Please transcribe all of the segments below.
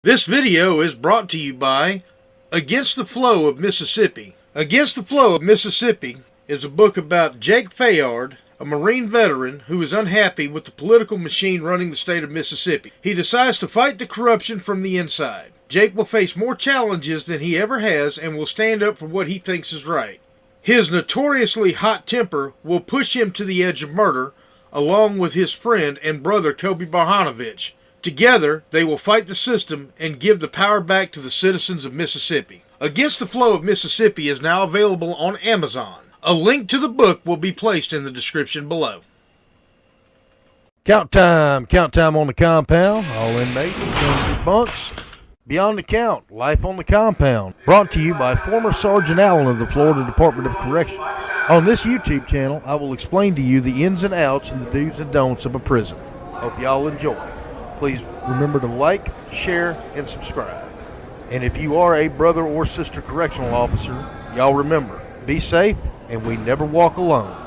This video is brought to you by Against the Flow of Mississippi. Against the Flow of Mississippi is a book about Jake Fayard, a Marine veteran who is unhappy with the political machine running the state of Mississippi. He decides to fight the corruption from the inside. Jake will face more challenges than he ever has and will stand up for what he thinks is right. His notoriously hot temper will push him to the edge of murder, along with his friend and brother Kobe Barhanovich. Together, they will fight the system and give the power back to the citizens of Mississippi. Against the Flow of Mississippi is now available on Amazon. A link to the book will be placed in the description below. Count time on the compound. All inmates return to bunks. Beyond the count, life on the compound. Brought to you by former Sergeant Allen of the Florida Department of Corrections. On this YouTube channel, I will explain to you the ins and outs and the do's and don'ts of a prison. Hope y'all enjoy. Please remember to like, share, and subscribe. And if you are a brother or sister correctional officer, y'all remember, be safe, and we never walk alone.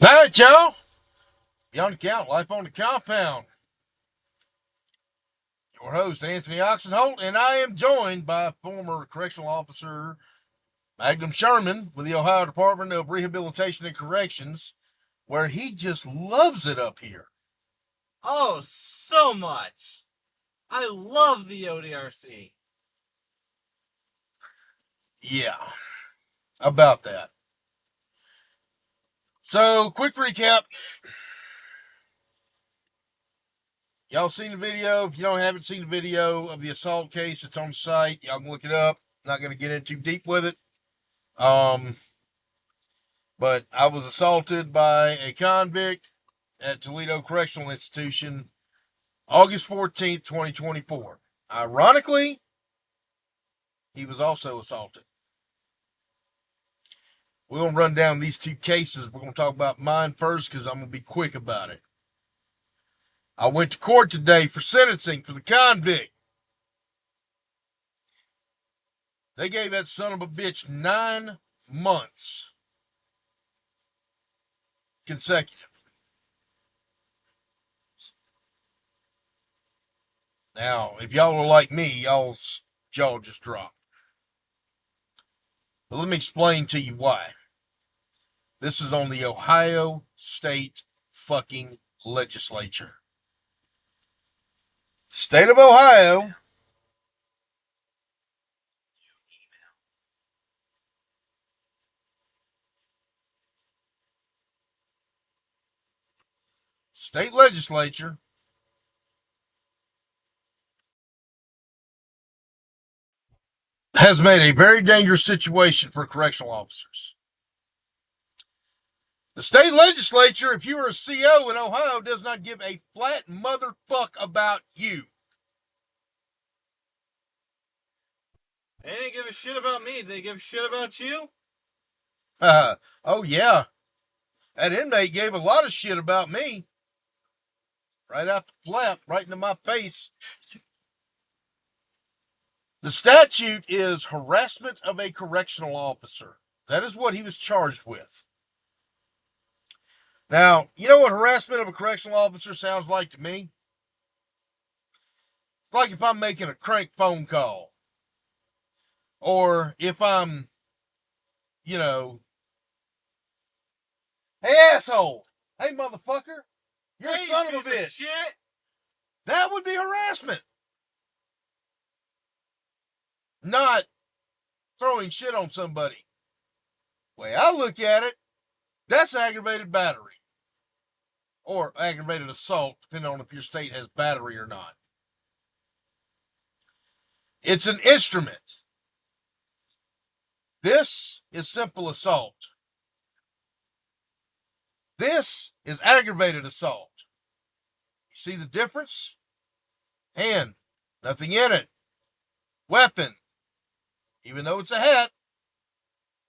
All right, y'all. Beyond the count, life on the compound. Your host, Anthony Oksenholt, and I am joined by former correctional officer Magnum Sherman with the Ohio Department of Rehabilitation and Corrections, where he just loves it up here. Oh, so much. I love the ODRC. Yeah, about that. So, quick recap. Y'all seen the video? If you haven't seen the video of the assault case, it's on the site. Y'all can look it up. Not going to get in too deep with it. But I was assaulted by a convict at Toledo Correctional Institution August 14th, 2024. Ironically, he was also assaulted. We're going to run down these two cases. We're going to talk about mine first because I'm going to be quick about it. I went to court today for sentencing for the convict. They gave that son of a bitch 9 months consecutive. Now, if y'all are like me, y'all's jaw just dropped. But let me explain to you why. This is on the Ohio State fucking legislature. State of Ohio state legislature has made a very dangerous situation for correctional officers. The state legislature, if you are a CO in Ohio, does not give a flat motherfuck about you. They didn't give a shit about me. Did they give a shit about you? Oh, yeah. That inmate gave a lot of shit about me. Right out the flap, right into my face. The statute is harassment of a correctional officer. That is what he was charged with. Now, you know what harassment of a correctional officer sounds like to me? It's like if I'm making a crank phone call. Or if I'm, hey, asshole. Hey, motherfucker. You're a son of a bitch. Shit. That would be harassment. Not throwing shit on somebody. The way I look at it, that's aggravated battery. or aggravated assault, depending on if your state has battery or not. It's an instrument. This is simple assault. This is aggravated assault. You see the difference? Hand, nothing in it. Weapon, even though it's a hat,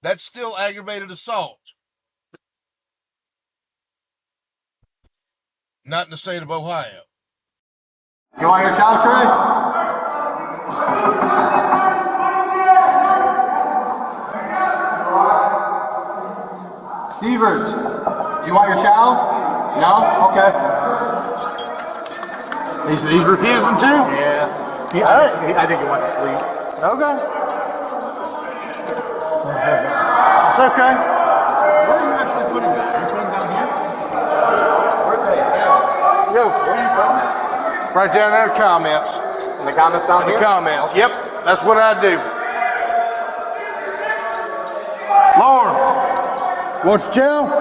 that's still aggravated assault. Not in the state of Ohio. You want your chow tray? Beavers, you want your chow? No? Okay. He's refusing to? Yeah. I think he wants to sleep. Okay. It's okay. Where are you actually putting that? Are you putting down here? Yo, Where are you putting that? right down there in the comments. In the comments down here? The comments. Yep, that's what I do. Lauren, what's Joe?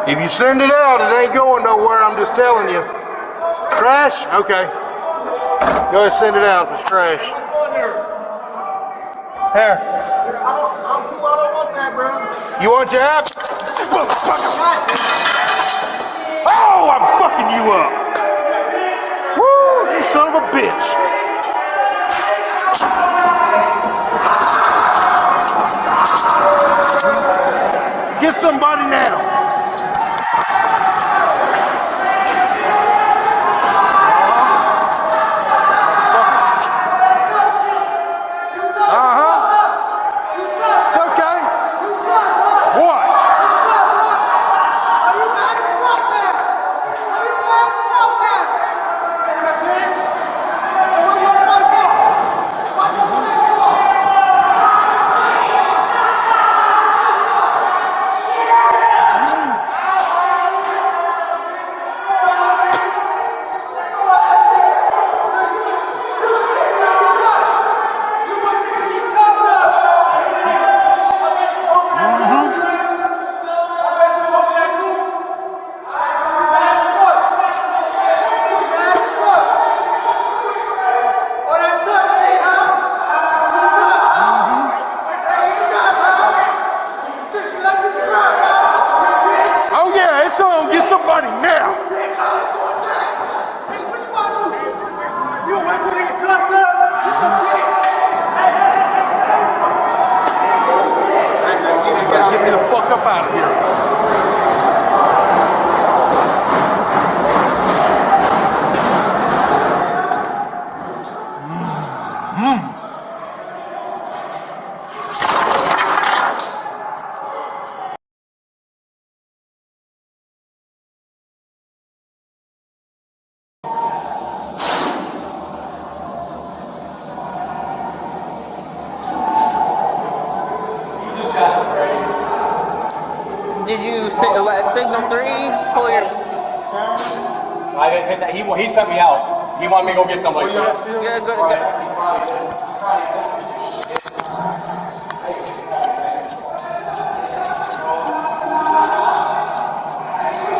If you send it out, it ain't going nowhere, I'm just telling you. Trash? Okay. Go ahead and send it out if it's trash. Here. I don't want that, bro. You want your app? Oh, I'm fucking you up. Woo, you son of a bitch. Get somebody now. Get somebody now! Get me the fuck up out of here. Did you signal 3? Pull your. I didn't hit that. He sent me out. He wanted me to go get somebody. Yeah, go.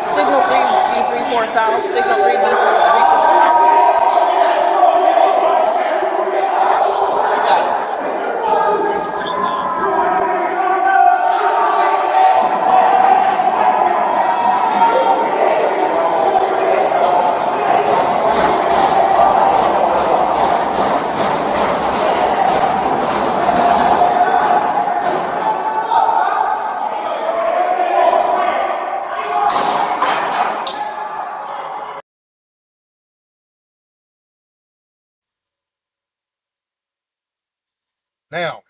Signal 3, B34 south. Signal 3, B34 south. Now,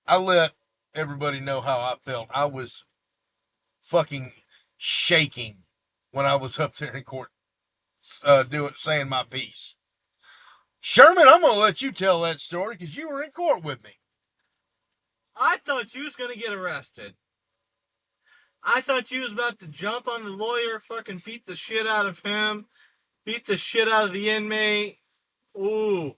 I let everybody know how I felt. I was fucking shaking when I was up there in court saying my piece. Sherman, I'm going to let you tell that story because you were in court with me. I thought you was gonna get arrested. I thought you was about to jump on the lawyer, fucking beat the shit out of him, beat the shit out of the inmate. Ooh.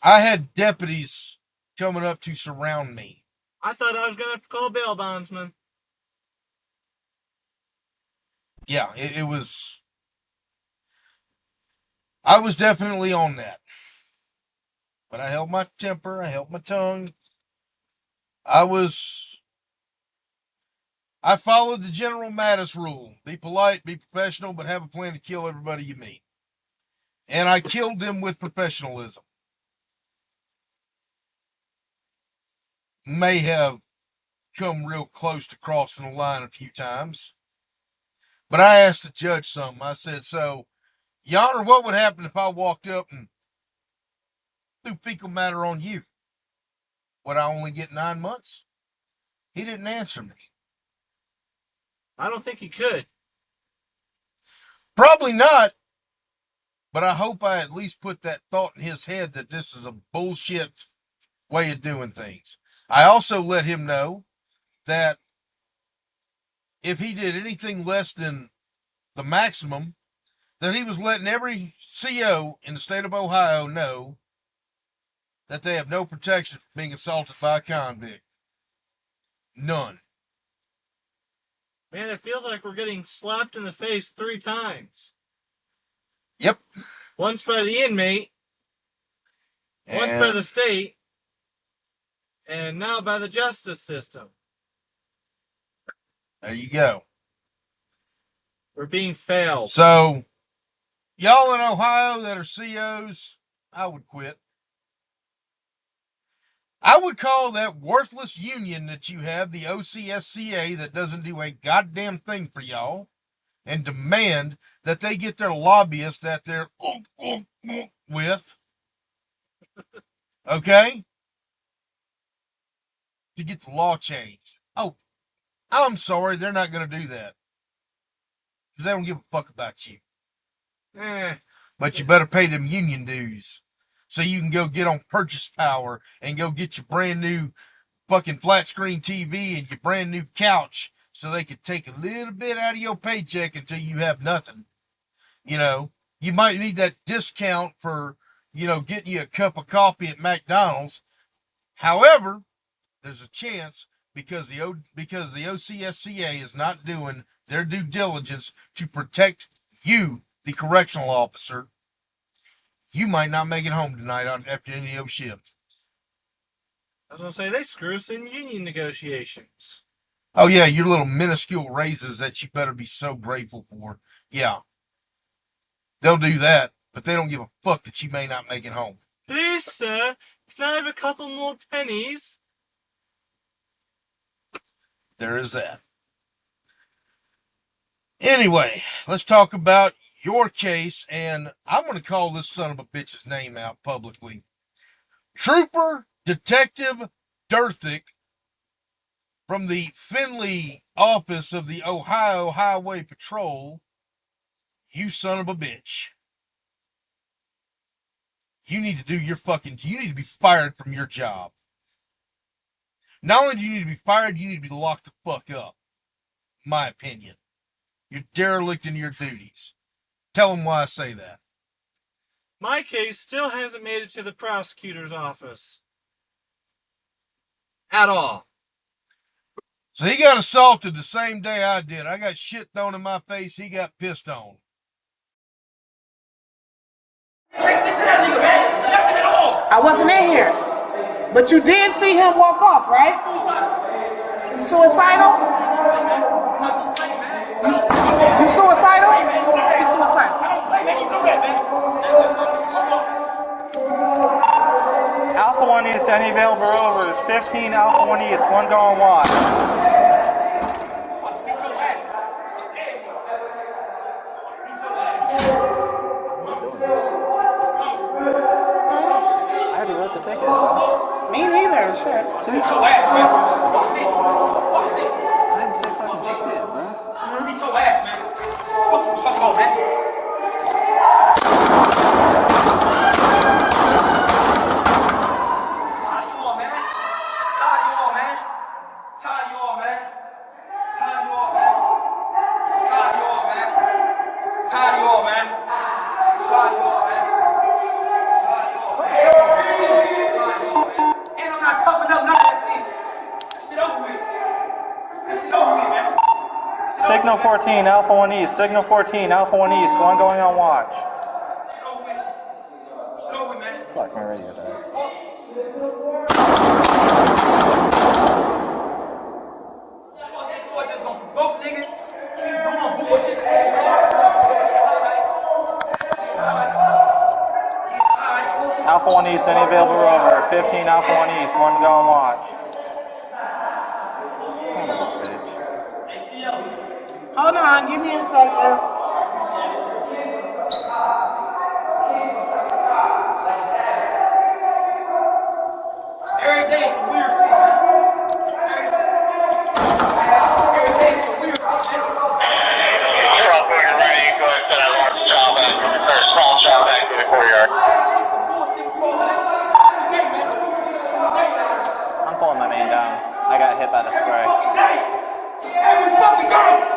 I had deputies coming up to surround me. I thought I was gonna have to call bail bondsman. Yeah, it was... I was definitely on that. But I held my temper, I held my tongue. I followed the General Mattis rule. Be polite, be professional, but have a plan to kill everybody you meet. And I killed them with professionalism. May have come real close to crossing the line a few times. But I asked the judge something. I said, so, Your Honor, what would happen if I walked up and threw fecal matter on you? Would I only get 9 months? He didn't answer me. I don't think he could. Probably not. But I hope I at least put that thought in his head that this is a bullshit way of doing things. I also let him know that if he did anything less than the maximum, that he was letting every CO in the state of Ohio know that they have no protection from being assaulted by a convict. None. Man, it feels like we're getting slapped in the face 3 times. Yep. Once by the inmate, once by the state, and now by the justice system. There you go. We're being failed. So, y'all in Ohio that are COs, I would quit. I would call that worthless union that you have, the OCSCA, that doesn't do a goddamn thing for y'all, and demand that they get their lobbyists that they're with, okay, to get the law changed. Oh, I'm sorry, they're not going to do that. Because they don't give a fuck about you. But you better pay them union dues. So you can go get on Purchase Power and go get your brand new fucking flat screen TV and your brand new couch so they could take a little bit out of your paycheck until you have nothing. You know, you might need that discount for, you know, getting you a cup of coffee at McDonald's. However, there's a chance because the OCSCA is not doing their due diligence to protect you, the correctional officer. You might not make it home tonight after any of your shift. I was going to say, they screw us in union negotiations. Oh, yeah, your little minuscule raises that you better be so grateful for. Yeah. They'll do that, but they don't give a fuck that you may not make it home. Please, sir, can I have a couple more pennies? There is that. Anyway, let's talk about your case, and I'm going to call this son of a bitch's name out publicly. Trooper Detective Durthick from the Findlay office of the Ohio Highway Patrol, you son of a bitch. You need to do your you need to be fired from your job. Not only do you need to be fired, you need to be locked the fuck up. My opinion. You're derelict in your duties. Tell them why I say that. My case still hasn't made it to the prosecutor's office. At all. So he got assaulted the same day I did. I got shit thrown in my face. He got pissed on. I wasn't in here. But you did see him walk off, right? You suicidal? You suicidal? You suicidal. Alpha 1 East, any available overs? 15 Alpha 1 East, one going wide. I had to write the ticket. Me neither, shit. I didn't say fucking shit, bro. Beat your ass, man. What you talking about, man? Come on, man. Signal 14, Alpha 1 East. Signal 14, Alpha 1 East. One going on watch. Fuck, my radio died. Alpha 1 East, any available rover. 15 Alpha 1 East, one to go on watch. Son of a bitch. Hold on, give me a second. Every day is weird shit. Every day is weird shit. You're up when you're ready. Go ahead and send a large child back, or a small child back to the courtyard. I'm pulling my man down. I got hit by the spray. Every fucking day.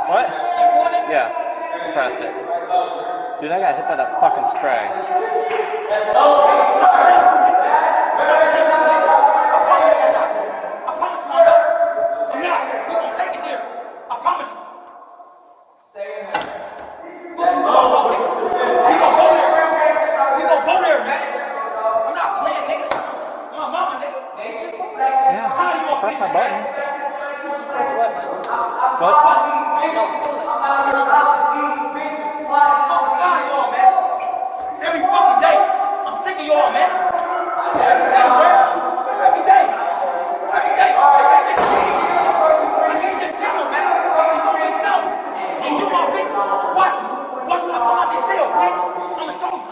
What? Yeah, pressed it. Dude, I got hit by that fucking spray. Yeah, press my buttons. That's what? What? Every fucking day. I'm sick of y'all, man. Every day, bro. Every day. Every day. I can't just tell them, man. It's on yourself. And you my big watch when I come out this cell, bitch. I'ma show you.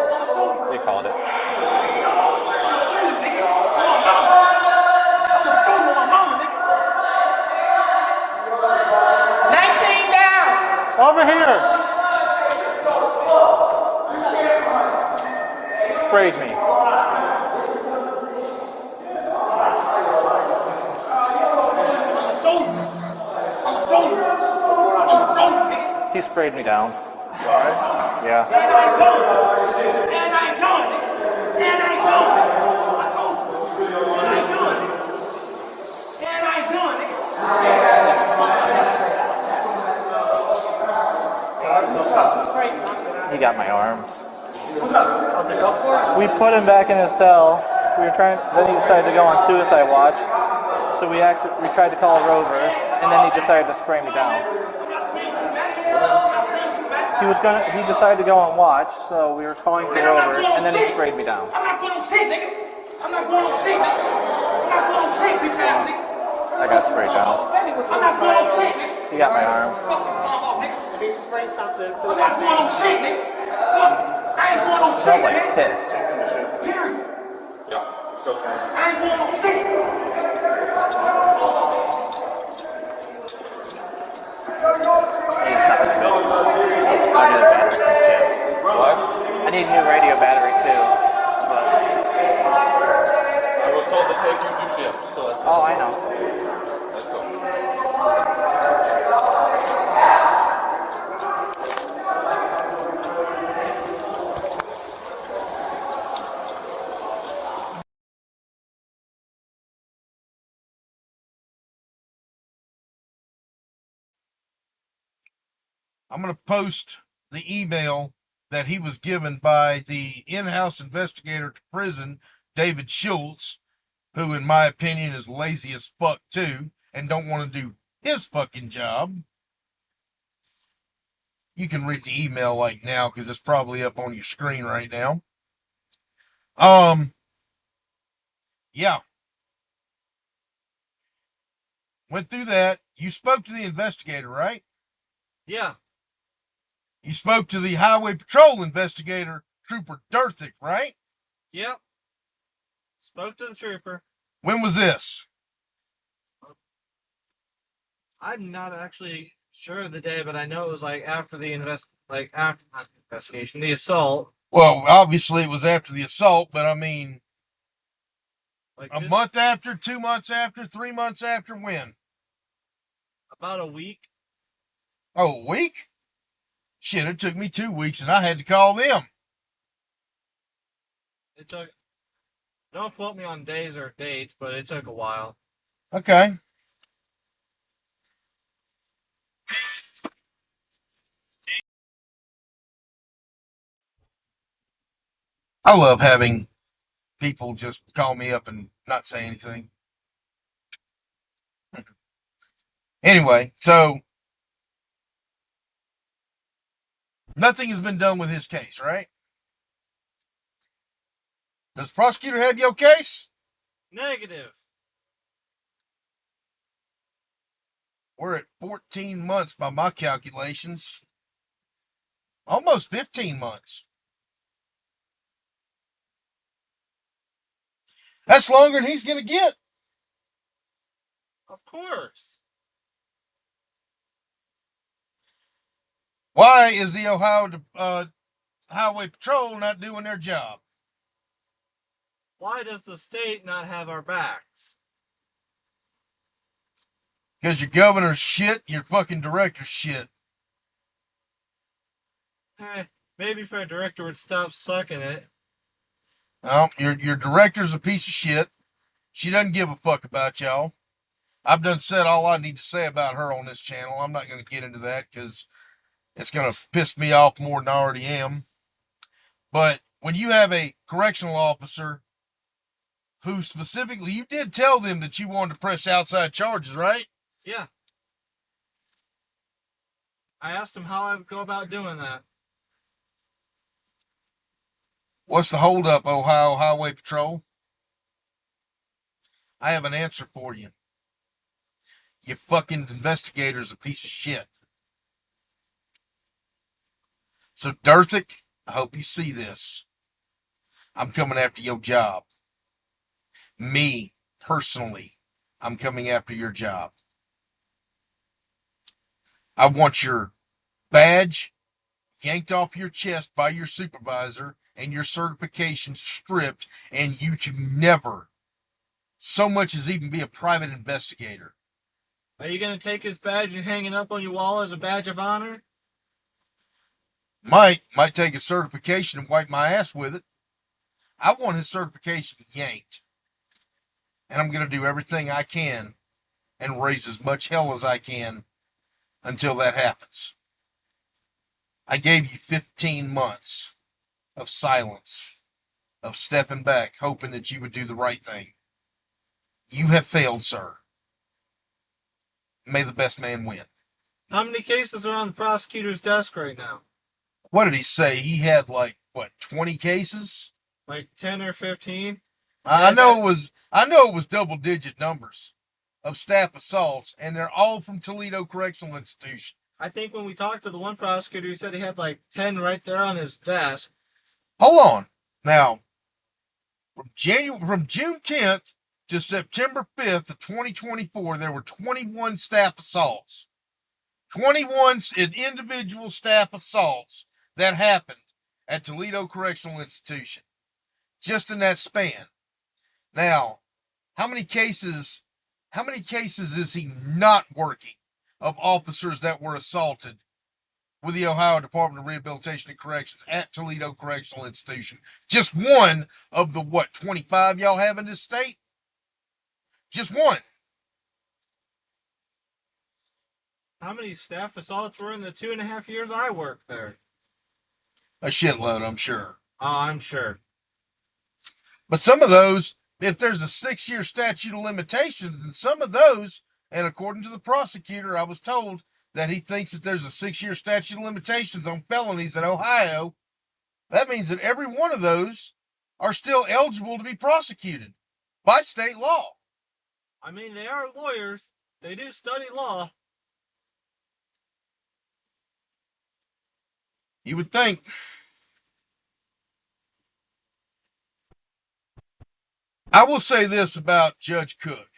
I'ma show you. They called it. I'ma show you, nigga. On my mama. I'ma show you on my mama, nigga. 19 down. Over here! Sprayed me. I'ma show you. I'ma show you. I'ma show you, nigga. He sprayed me down. Yeah. And I ain't going. And I ain't going, nigga. And I ain't going. I told you. And I ain't going, nigga. And I ain't going, nigga. He got my arm. We put him back in his cell. We were trying. Then he decided to go on suicide watch. So we tried to call rovers, and then he decided to spray me down. He decided to go on watch, so we were calling for rovers, and then he sprayed me down. I'm not going on shit, nigga. I'm not going on shit, nigga. I'm not going on shit, bitch ass nigga. I got sprayed down. I'm not going on shit, nigga. He got my arm. Fuck you talking about, nigga. They spray something through I'm not that going on thing. shit, nigga. Fuck. I ain't going on shit, Smells like nigga. piss. Period. I ain't going on shit. I need something good. I need a battery from shit. What? I need a new radio battery too. But I was told to take you to shift, so that's oh, I know. let's go. I'm going to post the email that he was given by the in-house investigator to prison, David Schultz, who in my opinion is lazy as fuck too and don't want to do his fucking job. You can read the email like now because it's probably up on your screen right now. Yeah. Went through that. You spoke to the investigator, right? Yeah. You spoke to the highway patrol investigator, Trooper Durthick, right? Yep. Spoke to the trooper. When was this? I'm not actually sure of the day, but I know it was like after the investigation, the assault. Well, obviously it was after the assault, but I mean, Like a just month after, 2 months after, 3 months after, when? about a week. Oh, a week? Shit, it took me 2 weeks and I had to call them. It took Don't quote me on days or dates, but it took a while. Okay. I love having people just call me up and not say anything. Anyway, so nothing has been done with his case, right? Does the prosecutor have your case? Negative. We're at 14 months by my calculations. Almost 15 months. That's longer than he's going to get. Of course. Why is the Ohio Highway Patrol not doing their job? Why does the state not have our backs? Because your governor's shit, your fucking director's shit. Maybe if our director would stop sucking it. Well, your director's a piece of shit. She doesn't give a fuck about y'all. I've done said all I need to say about her on this channel. I'm not going to get into that because it's going to piss me off more than I already am. But when you have a correctional officer who specifically, you did tell them that you wanted to press outside charges, right? Yeah. I asked him how I would go about doing that. What's the holdup, Ohio Highway Patrol? I have an answer for you. You fucking investigator's a piece of shit. So, Dirthick, I hope you see this. I'm coming after your job. Me, personally, I'm coming after your job. I want your badge yanked off your chest by your supervisor and your certification stripped, and you to never so much as even be a private investigator. Are you going to take his badge and hang it up on your wall as a badge of honor? Might take a certification and wipe my ass with it. I want his certification yanked. And I'm going to do everything I can and raise as much hell as I can until that happens. I gave you 15 months of silence, of stepping back, hoping that you would do the right thing. You have failed, sir. May the best man win. How many cases are on the prosecutor's desk right now? What did he say? He had 20 cases? Like 10 or 15? I know it was double digit numbers of staff assaults, and they're all from Toledo Correctional Institution. I think when we talked to the one prosecutor, he said he had like 10 right there on his desk. Hold on. Now, from June 10th to September 5th of 2024, there were 21 staff assaults. 21 individual staff assaults that happened at Toledo Correctional Institution. Just in that span. Now, how many cases is he not working of officers that were assaulted with the Ohio Department of Rehabilitation and Corrections at Toledo Correctional Institution? Just one of the 25 y'all have in this state? Just one. How many staff assaults were in the 2.5 years I worked there? A shitload, I'm sure. Oh, I'm sure. But some of those, if there's a 6-year statute of limitations, and some of those, and according to the prosecutor, I was told that he thinks that there's a 6-year statute of limitations on felonies in Ohio. That means that every one of those are still eligible to be prosecuted by state law. I mean, they are lawyers. They do study law. You would think. I will say this about Judge Cook.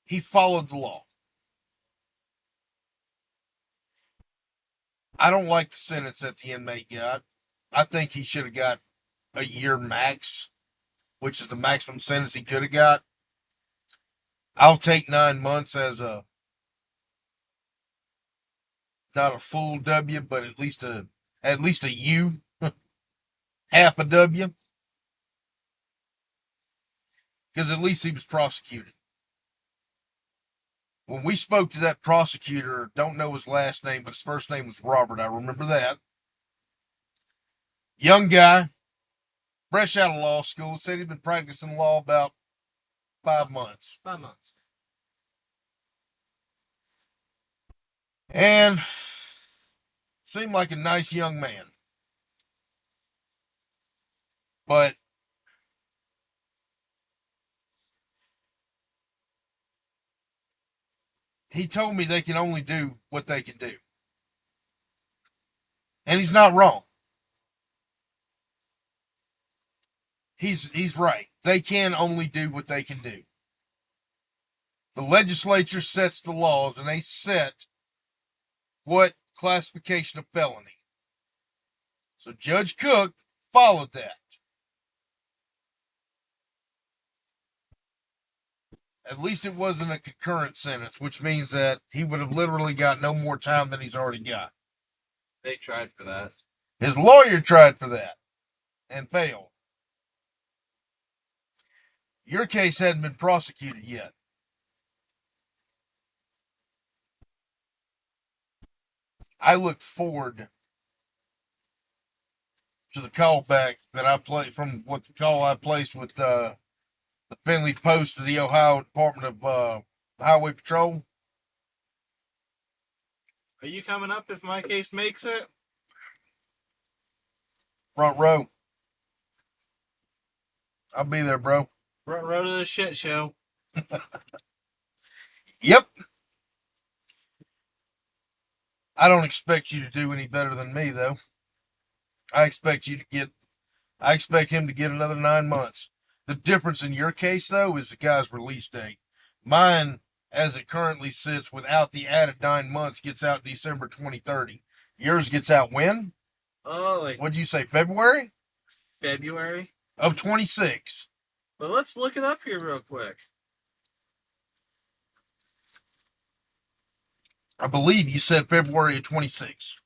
He followed the law. I don't like the sentence that the inmate got. I think he should have got a year max, which is the maximum sentence he could have got. I'll take 9 months as not a full W, but at least a U. half a W. Because at least he was prosecuted. When we spoke to that prosecutor, don't know his last name, but his first name was Robert. I remember that. Young guy, fresh out of law school, said he'd been practicing law about 5 months. 5 months. And seemed like a nice young man. But he told me they can only do what they can do. And he's not wrong. He's right. They can only do what they can do. The legislature sets the laws, and they set what classification of felony. So Judge Cook followed that. At least it wasn't a concurrent sentence, which means that he would have literally got no more time than he's already got. They tried for that. His lawyer tried for that and failed. Your case hadn't been prosecuted yet. I look forward to the callback that I played from what the call I placed with the Findlay Post to the Ohio Department of Highway Patrol. Are you coming up if my case makes it? Front row. I'll be there, bro. Front row to the shit show. Yep. I don't expect you to do any better than me, though. I expect him to get another 9 months. The difference in your case, though, is the guy's release date. Mine, as it currently sits without the added 9 months, gets out December 2030. Yours gets out when? Oh, like What'd you say, February? February? Of 26. But let's look it up here real quick. I believe you said February of 26.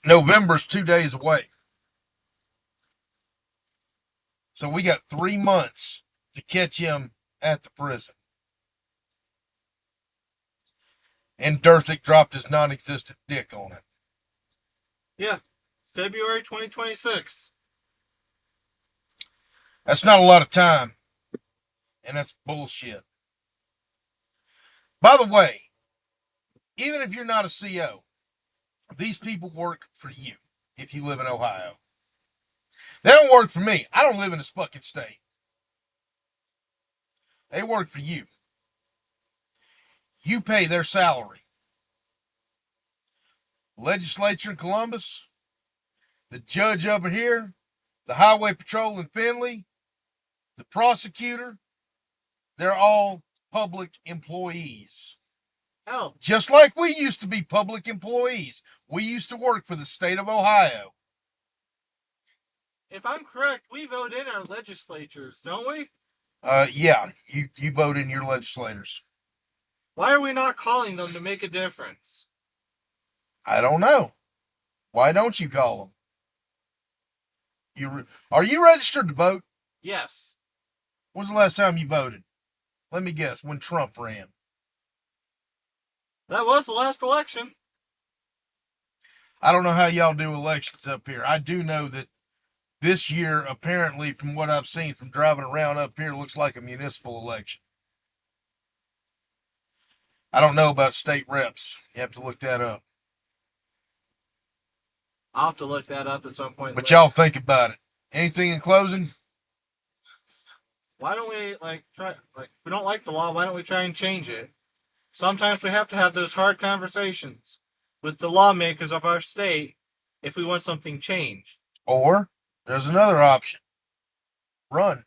November's 2 days away. So we got 3 months to catch him at the prison. And Dirthick dropped his non-existent dick on it. Yeah. February 2026. That's not a lot of time. And that's bullshit. By the way, even if you're not a CO, these people work for you if you live in Ohio. They don't work for me. I don't live in this fucking state. They work for you. You pay their salary. Legislature in Columbus, the judge over here, the highway patrol in Findlay, the prosecutor, they're all public employees. Hell, Just like we used to be public employees. We used to work for the state of Ohio. if I'm correct, we vote in our legislatures, don't we? Yeah, you vote in your legislators. Why are we not calling them to make a difference? I don't know. Why don't you call them? Are you registered to vote? Yes. When's the last time you voted? Let me guess, when Trump ran. That was the last election. I don't know how y'all do elections up here. I do know that this year, apparently, from what I've seen from driving around up here, looks like a municipal election. I don't know about state reps. You have to look that up. I'll have to look that up at some point. But later. y'all think about it. Anything in closing? Why don't we if we don't like the law, why don't we try and change it? Sometimes we have to have those hard conversations with the lawmakers of our state if we want something changed. Or there's another option. Run.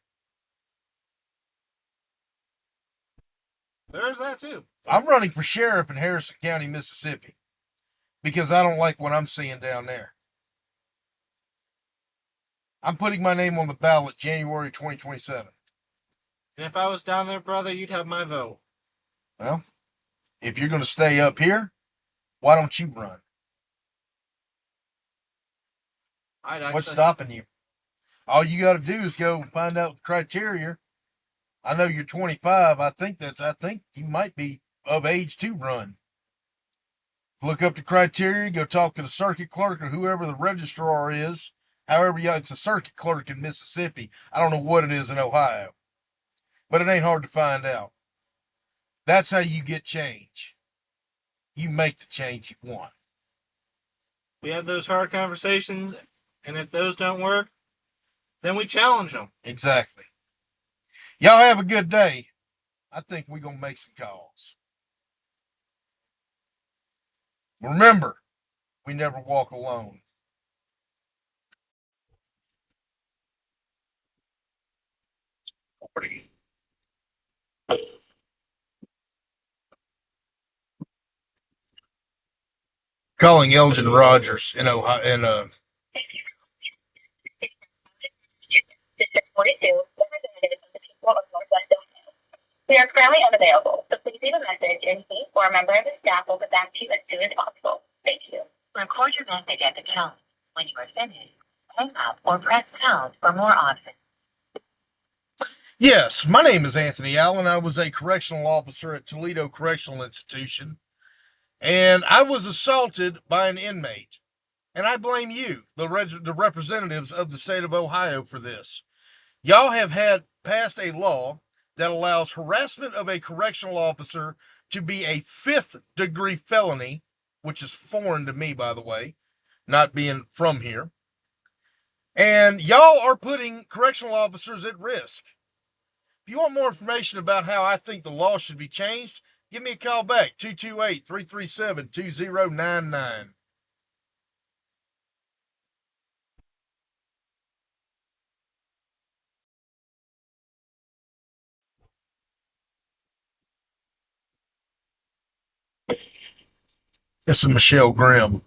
There's that too. I'm running for sheriff in Harrison County, Mississippi, because I don't like what I'm seeing down there. I'm putting my name on the ballot January 2027. And if I was down there, brother, you'd have my vote. Well, if you're going to stay up here, why don't you run? What's stopping you? All you got to do is go find out the criteria. I know you're 25. I think you might be of age to run. Look up the criteria. Go talk to the circuit clerk or whoever the registrar is. However, it's a circuit clerk in Mississippi. I don't know what it is in Ohio, but it ain't hard to find out. That's how you get change. You make the change you want. We have those hard conversations, and if those don't work, then we challenge them. Exactly. Y'all have a good day. I think we're going to make some calls. Remember, we never walk alone. Calling Elgin Rogers in Ohio, District 42, representatives of the people of Northwest Ohio. We are currently unavailable, so please leave a message and he or a member of the staff will get back to you as soon as possible. Thank you. Record your message at the tone. When you are finished, hang up or press pound for more options. Yes, my name is Anthony Allen. I was a correctional officer at Toledo Correctional Institution, and I was assaulted by an inmate. And I blame you, the representatives of the state of Ohio, for this. Y'all have passed a law that allows harassment of a correctional officer to be a 5th-degree felony, which is foreign to me, by the way, not being from here. And y'all are putting correctional officers at risk. If you want more information about how I think the law should be changed, give me a call back, 228-337-2099. This is Michelle Grimm.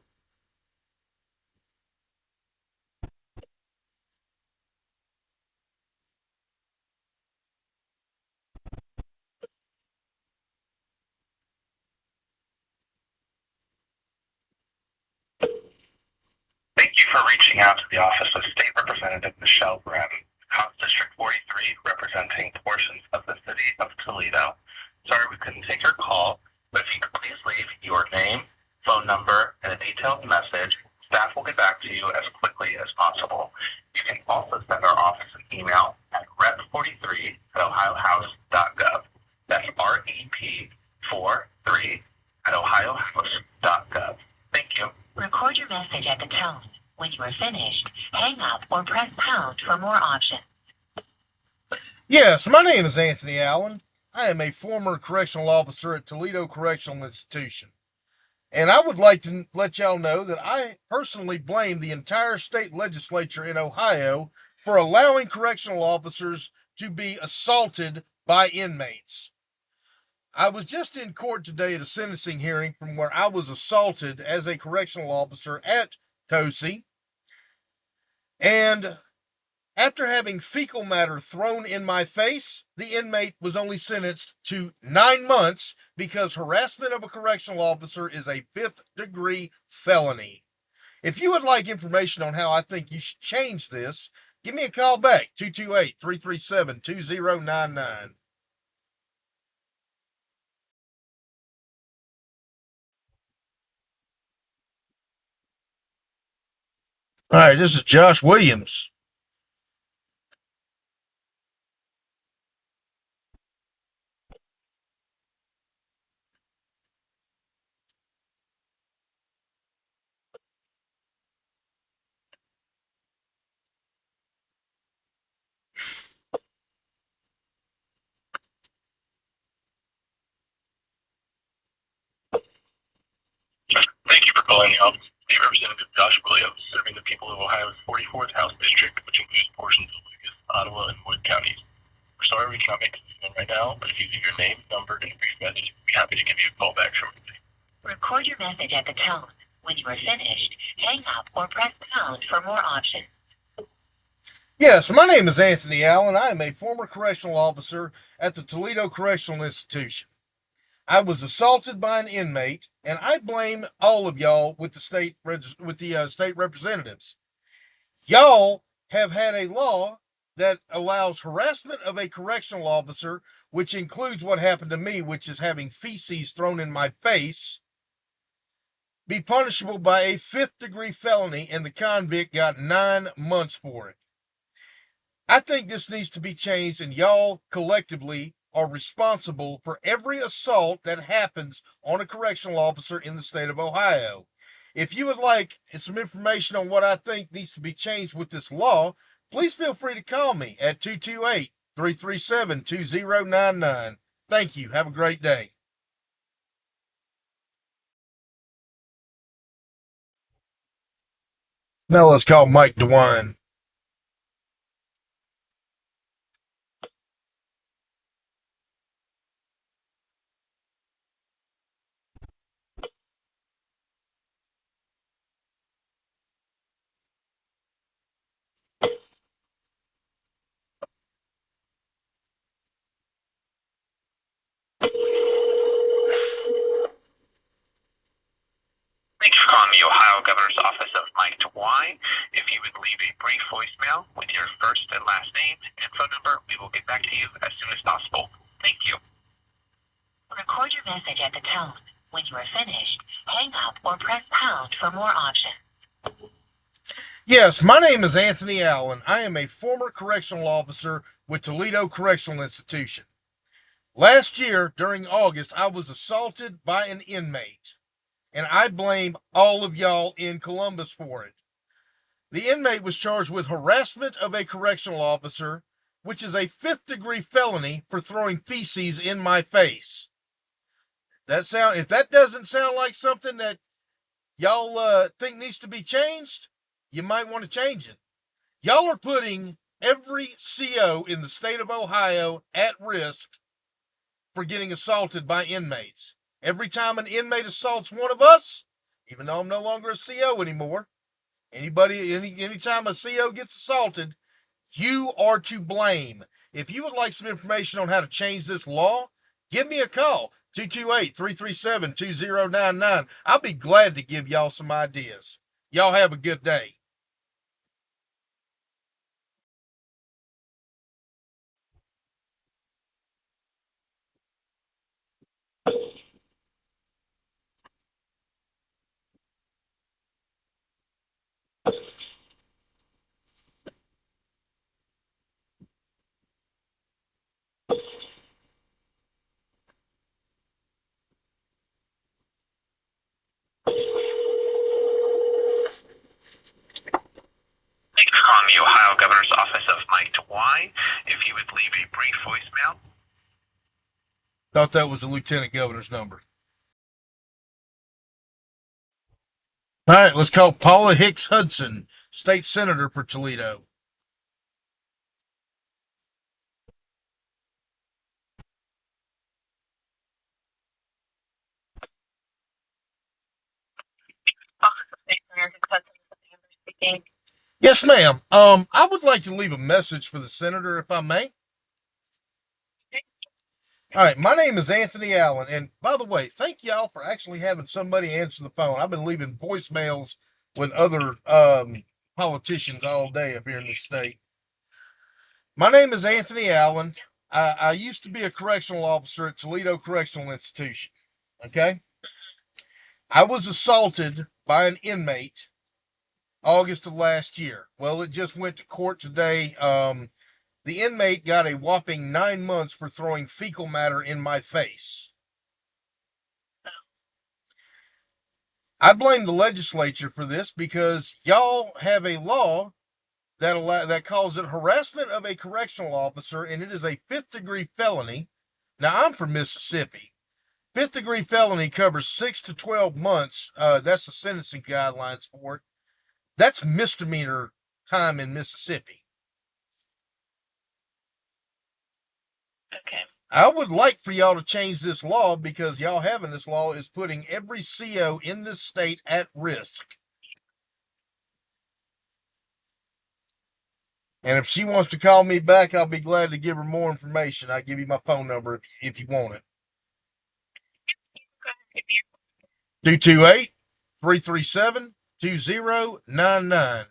Thank you for reaching out to the office of State Representative Michelle Grimm, House District 43, representing portions of the city of Toledo. Sorry we couldn't take your call, but if you could please leave your name, phone number, and a detailed message, staff will get back to you as quickly as possible. You can also send our office an email at rep43@ohiohouse.gov. That's REP43@ohiohouse.gov. Thank you. Record your message at the tone. When you are finished, hang up or press pound for more options. Yes, my name is Anthony Allen. I am a former correctional officer at Toledo Correctional Institution. And I would like to let y'all know that I personally blame the entire state legislature in Ohio for allowing correctional officers to be assaulted by inmates. I was just in court today at a sentencing hearing from where I was assaulted as a correctional officer at TOSI. And after having fecal matter thrown in my face, the inmate was only sentenced to 9 months because harassment of a correctional officer is a 5th-degree felony. If you would like information on how I think you should change this, give me a call back, 228-337-2099. All right, this is Josh Williams. Thank you for calling the office of State Representative Josh Williams, serving the people of Ohio's 44th House District, which includes portions of Lucas, Ottawa, and Wood counties. We're sorry we cannot make a decision right now, but if you leave your name, number, and a brief message, we'd be happy to give you a call back shortly. Record your message at the tone. When you are finished, hang up or press pound for more options. Yes, my name is Anthony Allen. I am a former correctional officer at the Toledo Correctional Institution. I was assaulted by an inmate, and I blame all of y'all with the state representatives. Y'all have had a law that allows harassment of a correctional officer, which includes what happened to me, which is having feces thrown in my face, be punishable by a 5th-degree felony, and the convict got 9 months for it. I think this needs to be changed, and y'all collectively are responsible for every assault that happens on a correctional officer in the state of Ohio. If you would like some information on what I think needs to be changed with this law, please feel free to call me at 228-337-2099. Thank you. Have a great day. Now let's call Mike DeWine. Thank you for calling the Ohio Governor's Office of Mike DeWine. If you would leave a brief voicemail with your first and last name and phone number, we will get back to you as soon as possible. Thank you. Record your message at the tone. When you are finished, hang up or press pound for more options. Yes, my name is Anthony Allen. I am a former correctional officer with Toledo Correctional Institution. Last year, during August, I was assaulted by an inmate, and I blame all of y'all in Columbus for it. The inmate was charged with harassment of a correctional officer, which is a 5th-degree felony for throwing feces in my face. If that doesn't sound like something that y'all think needs to be changed, you might want to change it. Y'all are putting every CO in the state of Ohio at risk for getting assaulted by inmates. Every time an inmate assaults one of us, even though I'm no longer a CO anymore, anytime a CO gets assaulted, you are to blame. If you would like some information on how to change this law, give me a call, 228-337-2099. I'll be glad to give y'all some ideas. Y'all have a good day. Thank you for calling the Ohio Governor's Office of Mike DeWine. If you would leave a brief voicemail. Thought that was the lieutenant governor's number. All right, let's call Paula Hicks Hudson, state senator for Toledo. Yes, ma'am. I would like to leave a message for the senator, if I may. All right, my name is Anthony Allen, and by the way, thank y'all for actually having somebody answer the phone. I've been leaving voicemails with other politicians all day up here in this state. My name is Anthony Allen. I used to be a correctional officer at Toledo Correctional Institution. Okay? I was assaulted by an inmate August of last year. Well, it just went to court today. The inmate got a whopping 9 months for throwing fecal matter in my face. I blame the legislature for this because y'all have a law that calls it harassment of a correctional officer, and it is a 5th-degree felony. Now, I'm from Mississippi. 5th-degree felony covers 6 to 12 months. That's the sentencing guidelines for it. That's misdemeanor time in Mississippi. Okay. I would like for y'all to change this law because y'all having this law is putting every CO in this state at risk. And if she wants to call me back, I'll be glad to give her more information. I'll give you my phone number if you want it. 228-337-2099.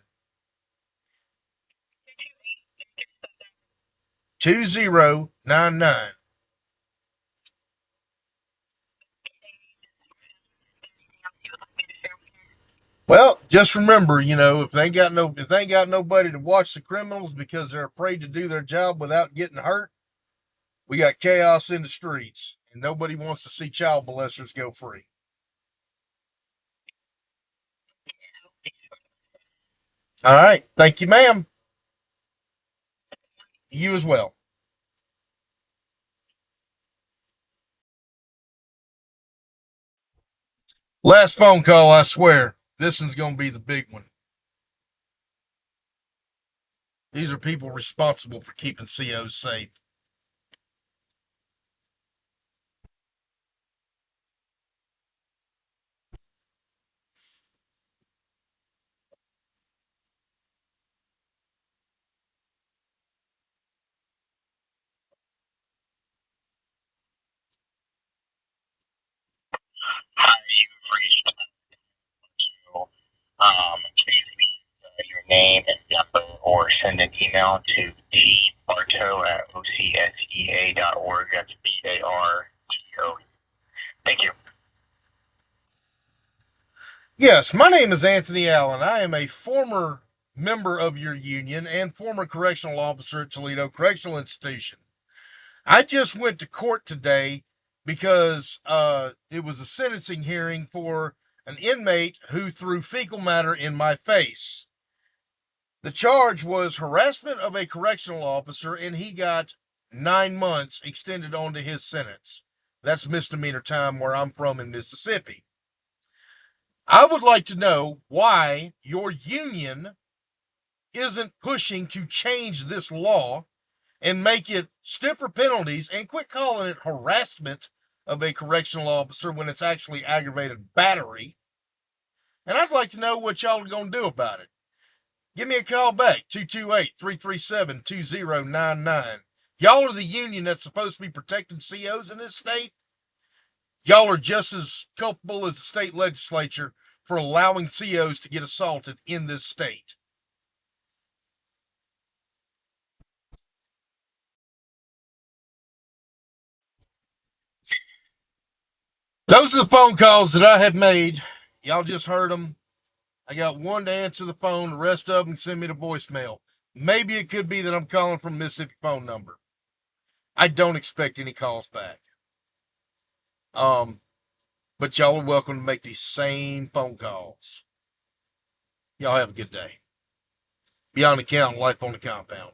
2099. Well, just remember, if they ain't got nobody to watch the criminals because they're afraid to do their job without getting hurt, we got chaos in the streets, and nobody wants to see child molesters go free. All right. Thank you, ma'am. You as well. Last phone call, I swear. This one's going to be the big one. These are people responsible for keeping COs safe. Hi, you've reached please leave your name and number or send an email to dbarto@ocsea.org. That's BARTO. Thank you. Yes, my name is Anthony Allen. I am a former member of your union and former correctional officer at Toledo Correctional Institution. I just went to court today because it was a sentencing hearing for an inmate who threw fecal matter in my face. The charge was harassment of a correctional officer, and he got 9 months extended onto his sentence. That's misdemeanor time where I'm from in Mississippi. I would like to know why your union isn't pushing to change this law and make it stiffer penalties and quit calling it harassment of a correctional officer when it's actually aggravated battery. And I'd like to know what y'all are going to do about it. Give me a call back, 228-337-2099. Y'all are the union that's supposed to be protecting COs in this state. Y'all are just as culpable as the state legislature for allowing COs to get assaulted in this state. Those are the phone calls that I have made. Y'all just heard them. I got one to answer the phone. The rest of them send me the voicemail. Maybe it could be that I'm calling from a Mississippi phone number. I don't expect any calls back. But y'all are welcome to make these same phone calls. Y'all have a good day. Beyond the count, life on the compound.